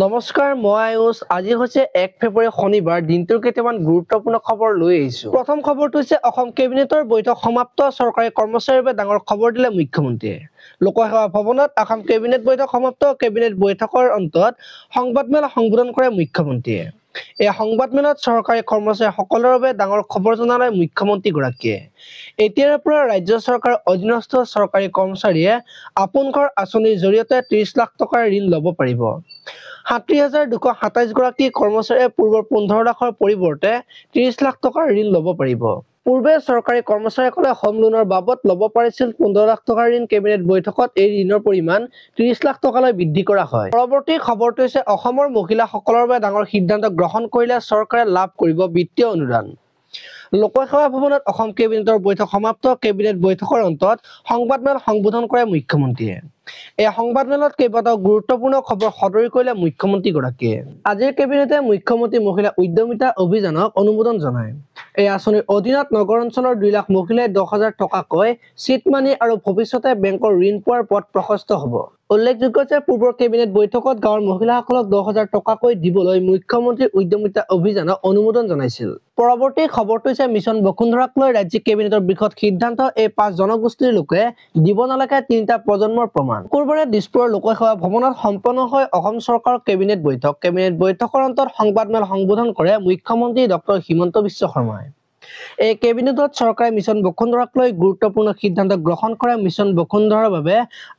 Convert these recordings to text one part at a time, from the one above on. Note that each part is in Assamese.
নমস্কাৰ, মই আয়ুষ। আজি হৈছে 1 ফেব্ৰুৱাৰী শনিবাৰ। দিনটোৰ কেইটামান গুৰুত্বপূৰ্ণ খবৰ লৈ আহিছো। প্ৰথম খবৰটো হৈছে অসম কেবিনেটৰ বৈঠক সমাপ্ত, চৰকাৰী কৰ্মচাৰীৰ বাবে ডাঙৰ খবৰ দিলে মুখ্যমন্ত্ৰীয়ে। লোকসেৱা ভৱনত অসম কেবিনেট বৈঠক সমাপ্ত। কেবিনেট বৈঠকৰ অন্তত সংবাদমেল সম্বোধন কৰে মুখ্যমন্ত্ৰীয়ে। এই সংবাদমেলত চৰকাৰী কৰ্মচাৰীসকলৰ বাবে ডাঙৰ খবৰ জনালে মুখ্যমন্ত্ৰীগৰাকীয়ে। এতিয়াৰ পৰা ৰাজ্য চৰকাৰৰ অধীনস্থ চৰকাৰী কৰ্মচাৰীয়ে আপোন ঘৰ আঁচনিৰ জৰিয়তে 30 লাখ টকাৰ ঋণ ল'ব পাৰিব। 30,227 গৰাকী কৰ্মচাৰীয়ে পূৰ্বৰ 15 লাখৰ পৰিৱৰ্তে 30 লাখ টকাৰ ঋণ ল'ব পাৰিব। পূৰ্বে চৰকাৰী কৰ্মচাৰীসকলে হোম লোনৰ বাবদ ল'ব পাৰিছিল 15 লাখ টকাৰ ঋণ। কেবিনেট বৈঠকত এই ঋণৰ পৰিমাণ 30 লাখ টকালৈ বৃদ্ধি কৰা হয়। পৰৱৰ্তী খবৰটো হৈছে অসমৰ মহিলাসকলৰ বাবে ডাঙৰ সিদ্ধান্ত গ্ৰহণ কৰিলে চৰকাৰে লাভ কৰিব বিত্তীয় অনুদান। লোকসেৱা ভৱনত অসম কেবিনেটৰ বৈঠক সমাপ্ত। কেবিনেট বৈঠকৰ অন্তত সংবাদমেল সম্বোধন কৰে মুখ্যমন্ত্ৰীয়ে। এই সংবাদমেলত কেইবাটাও গুৰুত্বপূৰ্ণ খবৰ সদৰি কৰিলে মুখ্যমন্ত্ৰীগৰাকীয়ে। আজিৰ কেবিনেটে মুখ্যমন্ত্ৰী মহিলা উদ্যমিতা অভিযানক অনুমোদন জনায়। এই আঁচনিৰ অধীনত নগৰ অঞ্চলৰ 2 লাখ মহিলাই 10,000 টকাকৈ চিট মানি আৰু ভৱিষ্যতে বেংকৰ ঋণ পোৱাৰ পথ প্ৰশস্ত হ'ব। উল্লেখযোগ্য যে পূৰ্বৰ কেবিনেট বৈঠকত গাঁৱৰ মহিলাসকলক 10,000 টকাকৈ দিবলৈ মুখ্যমন্ত্ৰীৰ উদ্যমিতা অভিযানক অনুমোদন জনাইছিল। পৰৱৰ্তী খবৰটো হৈছে মিছন বসুন্ধৰাক লৈ ৰাজ্যিক কেবিনেটৰ বৃহৎ সিদ্ধান্ত। এই 5 জনগোষ্ঠীৰ লোকে দিব নালাগে 3টা প্ৰজন্মৰ প্ৰমাণ। শুকুৰবাৰে দিছপুৰৰ লোকসেৱা ভৱনত সম্পন্ন হয় অসম চৰকাৰৰ কেবিনেট বৈঠক। কেবিনেট বৈঠকৰ অন্তত সংবাদমেল সম্বোধন কৰে মুখ্যমন্ত্ৰী ডক্টৰ হিমন্ত বিশ্ব শৰ্মাই। এই কেবিনেটত চৰকাৰে মিছন বসুন্ধৰাক লৈ গুৰুত্বপূৰ্ণ সিদ্ধান্ত গ্ৰহণ কৰে। মিছন বসুন্ধৰাৰ বাবে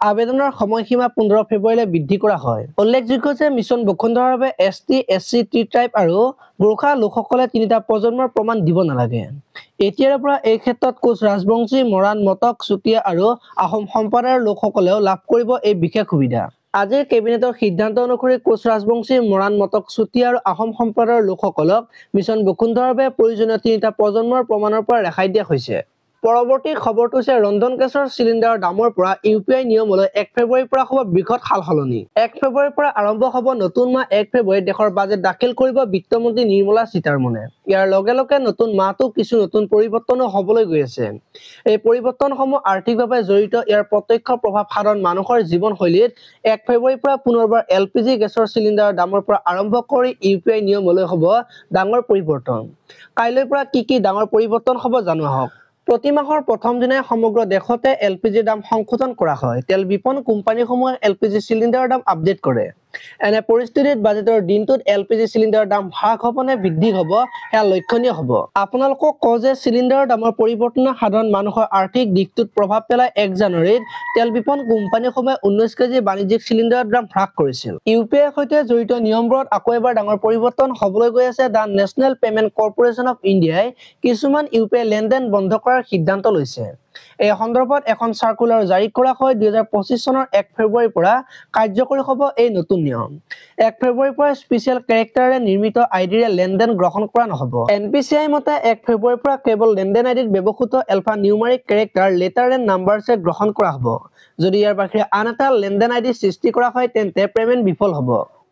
আবেদনৰ সময়সীমা 15 ফেব্ৰুৱাৰীলৈ বৃদ্ধি কৰা হয়। উল্লেখযোগ্য যে মিছন বসুন্ধৰাৰ বাবে ST, SC, T-ট্ৰাইব আৰু গোৰ্খা লোকসকলে 3টা প্ৰজন্মৰ প্ৰমাণ দিব নালাগে। এতিয়াৰ পৰা এই ক্ষেত্ৰত কোচ ৰাজবংশী, মৰাণ, মটক, চুতীয়া আৰু আহোম সম্প্ৰদায়ৰ লোকসকলেও লাভ কৰিব এই বিশেষ সুবিধা। আজিৰ কেবিনেটৰ সিদ্ধান্ত অনুসৰি কোচ ৰাজবংশী, মৰাণ, মটক, চুতীয়া আৰু আহোম সম্প্ৰদায়ৰ লোকসকলক মিছন বসুন্ধৰাৰ বাবে প্ৰয়োজনীয় 3টা প্ৰজন্মৰ প্ৰমাণৰ পৰা ৰেহাই দিয়া হৈছে। পৰৱৰ্তী খবৰটো হৈছে ৰন্ধন গেছৰ চিলিণ্ডাৰৰ দামৰ পৰা UPI নিয়মলৈ 1 ফেব্ৰুৱাৰীৰ পৰা হ'ব বৃহৎ সালসলনি। 1 ফেব্ৰুৱাৰীৰ পৰা আৰম্ভ হ'ব নতুন মাহ। 1 ফেব্ৰুৱাৰীত দেশৰ বাজেট দাখিল কৰিব বিত্তমন্ত্ৰী নিৰ্মলা সীতাৰমণে। ইয়াৰ লগে লগে নতুন মাহটো কিছু নতুন পৰিৱৰ্তনো হ'বলৈ গৈ আছে। এই পৰিৱৰ্তনসমূহ আৰ্থিকভাৱে জড়িত। ইয়াৰ প্ৰত্যক্ষ প্ৰভাৱ সাধাৰণ মানুহৰ জীৱনশৈলীত 1 ফেব্ৰুৱাৰীৰ পৰা পুনৰবাৰ LPG গেছৰ চিলিণ্ডাৰৰ দামৰ পৰা আৰম্ভ কৰি UPI নিয়মলৈ হ'ব ডাঙৰ পৰিৱৰ্তন। কাইলৈৰ পৰা কি ডাঙৰ পৰিৱৰ্তন হ'ব জানো আহক। প্ৰতি মাহৰ প্ৰথম দিনাই সমগ্ৰ দেশতে LPGৰ দাম সংশোধন কৰা হয়। তেল বিপণন কোম্পানীসমূহে LPG চিলিণ্ডাৰৰ দাম আপডেট কৰে। এনে পৰিস্থিতিত বাজেটৰ দিনটোত LPG চিলিণ্ডাৰৰ দাম হ্ৰাস হ'ব নে বৃদ্ধি হ'ব সেয়া লক্ষণীয় হ'ব। আপোনালোকক কওঁ যে চিলিণ্ডাৰৰ দামৰ পৰিৱৰ্তনে সাধাৰণ মানুহৰ আৰ্থিক দিশটোত প্ৰভাৱ পেলায়। 1 জানুৱাৰীত তেল বিপণন কোম্পানীসমূহে 19 কেজি বাণিজ্যিক চিলিণ্ডাৰৰ দাম হ্ৰাস কৰিছিল। UPIৰ সৈতে জড়িত নিয়মবোৰত আকৌ এবাৰ ডাঙৰ পৰিৱৰ্তন হ'বলৈ গৈ আছে। The national payment corporation of ইণ্ডিয়াই কিছুমান UPI লেনদেন বন্ধ কৰাৰ সিদ্ধান্ত লৈছে। এই সন্দৰ্ভত এখন চাৰ্কুলাৰ জাৰি কৰা হয়। 2025 চনৰ 1 ফেব্ৰুৱাৰীৰ পৰা কাৰ্যকৰী হ'ব এই নতুন নিয়ম। 1 ফেব্ৰুৱাৰীৰ পৰা স্পেচিয়েল কেৰেক্টাৰেৰে নিৰ্মিত আইডিৰে লেনদেন গ্ৰহণ কৰা নহ'ব। NPCI মতে 1 ফেব্ৰুৱাৰীৰ পৰা কেৱল লেনদেন আইডিত ব্যৱহৃত alphanumeric character, letter and নাম্বাৰছে গ্ৰহণ কৰা হ'ব। যদি ইয়াৰ বাহিৰে আন এটা লেনদেন আইডি সৃষ্টি কৰা হয় তেন্তে পেমেণ্ট বিফল হ'ব।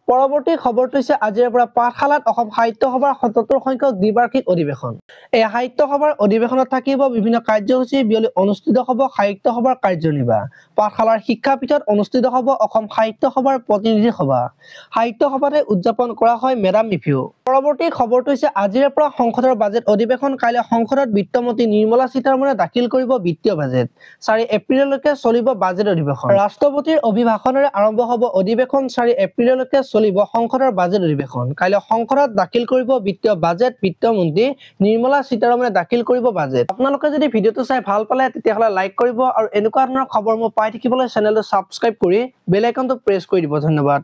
পৰৱৰ্তী খবৰটো হৈছে আজিৰ পৰা পাঠশালাত অসম সাহিত্য সভাৰ 77 সংখ্যক দ্বিবাৰ্ষিক অধিৱেশন। এই সাহিত্য সভাৰ অধিৱেশনত থাকিব বিভিন্ন কাৰ্যসূচী। বিয়লি অনুষ্ঠিত হ'ব সাহিত্য সভাৰ কাৰ্যনিৰ্বাহ। পাঠশালাৰ শিক্ষাপীঠত অনুষ্ঠিত হ'ব অসম সাহিত্য সভাৰ প্ৰতিনিধি সভা। সাহিত্য সভাতে উদযাপন কৰা হয় মেডাম ৰিভিউ। পৰৱৰ্তী খবৰটো হৈছে আজিৰ পৰা সংসদৰ বাজেট অধিৱেশন। কাইলৈ সংসদত বিত্তমন্ত্ৰী নিৰ্মলা সীতাৰমণে দাখিল কৰিব বিত্তীয় বাজেট। 4 এপ্ৰিললৈকে চলিব বাজেট অধিৱেশন। ৰাষ্ট্ৰপতিৰ অভিভাষণেৰে আৰম্ভ হ'ব অধিৱেশন। 4 এপ্ৰিললৈকে চলিব সংসদৰ বাজেট অধিৱেশন। কাইলৈ সংসদত দাখিল কৰিব বিত্তীয় বাজেট। বিত্তমন্ত্ৰী নিৰ্মলা সীতাৰমণে দাখিল কৰিব বাজেট। আপোনালোকে যদি ভিডিঅ'টো চাই ভাল পালে তেতিয়াহ'লে লাইক কৰিব আৰু এনেকুৱা ধৰণৰ খবৰ মই পাই থাকিবলৈ চেনেলটো ছাবস্ক্ৰাইব কৰি বেল আইকনটো প্ৰেছ কৰি দিব। ধন্যবাদ।